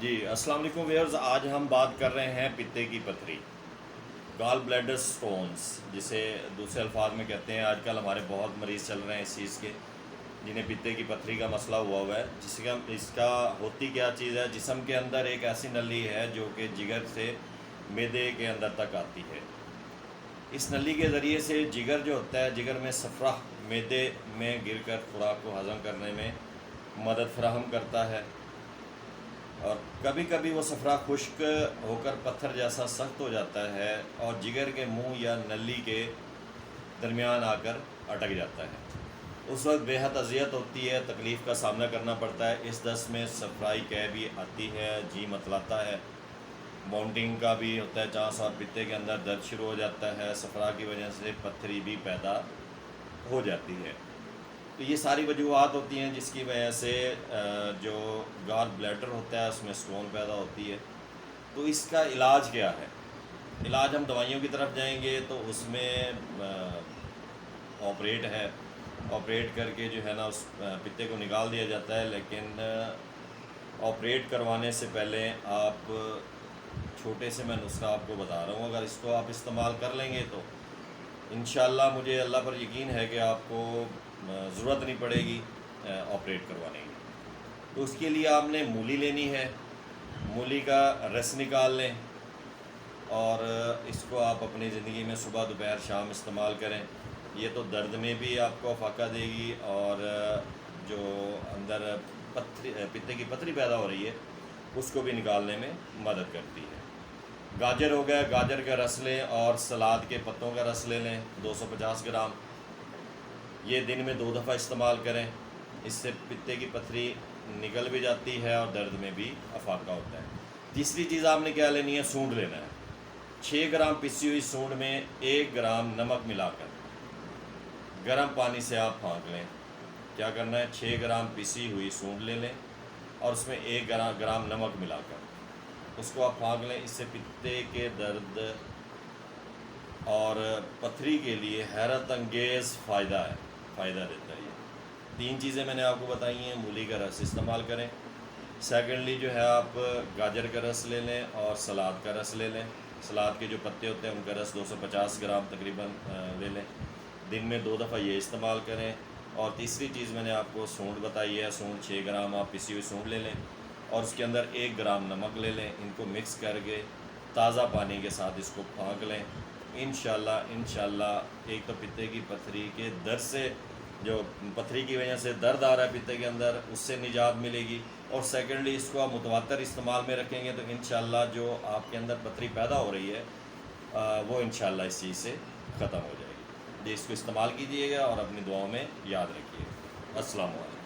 جی السلام علیکم ویئرز، آج ہم بات کر رہے ہیں پتے کی پتھری، گال بلیڈر سٹونز، جسے دوسرے الفاظ میں کہتے ہیں۔ آج کل ہمارے بہت مریض چل رہے ہیں اس چیز کے، جنہیں پتے کی پتھری کا مسئلہ ہوا ہے۔ اس کا ہوتی کیا چیز ہے؟ جسم کے اندر ایک ایسی نلی ہے جو کہ جگر سے معدے کے اندر تک آتی ہے۔ اس نلی کے ذریعے سے جگر جو ہوتا ہے، جگر میں صفرہ معدے میں گر کر خوراک کو ہضم کرنے میں مدد فراہم کرتا ہے، اور کبھی کبھی وہ صفرہ خشک ہو کر پتھر جیسا سخت ہو جاتا ہے اور جگر کے منہ یا نلی کے درمیان آ کر اٹک جاتا ہے۔ اس وقت بے حد اذیت ہوتی ہے، تکلیف کا سامنا کرنا پڑتا ہے۔ اس دست میں صفرائی قے بھی آتی ہے، جی متلاتا ہے، باؤنڈنگ کا بھی ہوتا ہے چانس، اور پتے کے اندر درد شروع ہو جاتا ہے۔ صفرا کی وجہ سے پتھری بھی پیدا ہو جاتی ہے۔ تو یہ ساری وجوہات ہوتی ہیں جس کی وجہ سے جو گال بلیڈر ہوتا ہے اس میں سٹون پیدا ہوتی ہے۔ تو اس کا علاج کیا ہے؟ علاج ہم دوائیوں کی طرف جائیں گے تو اس میں آپریٹ ہے، آپریٹ کر کے جو ہے نا اس پتے کو نکال دیا جاتا ہے۔ لیکن آپریٹ کروانے سے پہلے آپ چھوٹے سے میں نسخہ آپ کو بتا رہا ہوں، اگر اس کو آپ استعمال کر لیں گے تو انشاءاللہ مجھے اللہ پر یقین ہے کہ آپ کو ضرورت نہیں پڑے گی آپریٹ کروانے کی۔ تو اس کے لیے آپ نے مولی لینی ہے، مولی کا رس نکال لیں، اور اس کو آپ اپنی زندگی میں صبح دوپہر شام استعمال کریں۔ یہ تو درد میں بھی آپ کو افاقہ دے گی، اور جو اندر پتے کی پتھری پیدا ہو رہی ہے اس کو بھی نکالنے میں مدد کرتی ہے۔ گاجر ہو گیا، گاجر کا رس لیں، اور سلاد کے پتوں کا رس لے لیں 250 گرام۔ یہ دن میں 2 دفعہ استعمال کریں، اس سے پتے کی پتھری نکل بھی جاتی ہے اور درد میں بھی افاقہ ہوتا ہے۔ تیسری چیز آپ نے کیا لینی ہے؟ سونڈ لینا ہے۔ 6 گرام پسی ہوئی سونڈ میں 1 گرام نمک ملا کر گرم پانی سے آپ پھانک لیں۔ کیا کرنا ہے؟ 6 گرام پسی ہوئی سونڈ لے لیں اور اس میں 1 گرام نمک ملا کر اس کو آپ پھانک لیں۔ اس سے پتے کے درد اور پتھری کے لیے حیرت انگیز فائدہ دیتا ہے۔ یہ 3 چیزیں میں نے آپ کو بتائی ہیں۔ مولی کا رس استعمال کریں، سیکنڈلی جو ہے آپ گاجر کا رس لے لیں اور سلاد کا رس لے لیں۔ سلاد کے جو پتے ہوتے ہیں ان کا رس 250 گرام تقریباً لے لیں۔ دن میں 2 دفعہ یہ استعمال کریں۔ اور تیسری چیز میں نے آپ کو سونڈ بتائی ہے، سونڈ 6 گرام آپ پسی ہوئی سونڈ لے لیں اور اس کے اندر 1 گرام نمک لے لیں۔ ان کو مکس کر کے تازہ پانی کے ساتھ اس کو پھانک لیں۔ انشاءاللہ ایک تو پتے کی پتھری کے درد سے، جو پتھری کی وجہ سے درد آ رہا ہے پتے کے اندر، اس سے نجات ملے گی، اور سیکنڈلی اس کو آپ متواتر استعمال میں رکھیں گے تو انشاءاللہ جو آپ کے اندر پتھری پیدا ہو رہی ہے وہ انشاءاللہ اس چیز سے ختم ہو جائے گی۔ جی اس کو استعمال کیجیے گا اور اپنی دعاؤں میں یاد رکھیے۔ السلام علیکم۔